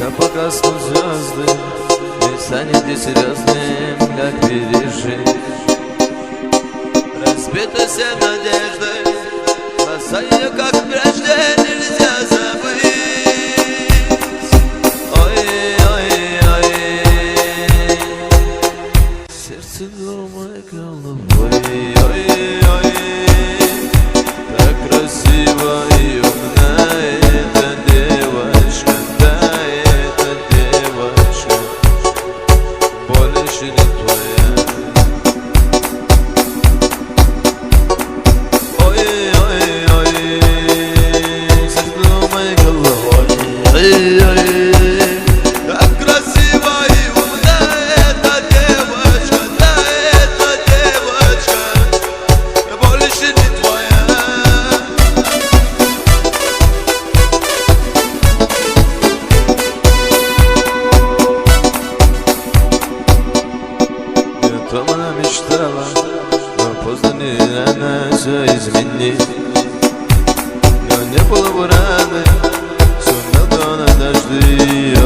как погаснут звезды, и станет несерьезным, как пережить. Разбита вся надежда, глаза ее, как прежде, нельзя забыть. Ой-ой-ой, сердце думает головой. Ой-ой, так красиво и умная эта девочка, да, эта девочка больше не твоя. Она мечтала, но поздно не рано все изменить. Но не было бы раны, сумел бы он однажды ее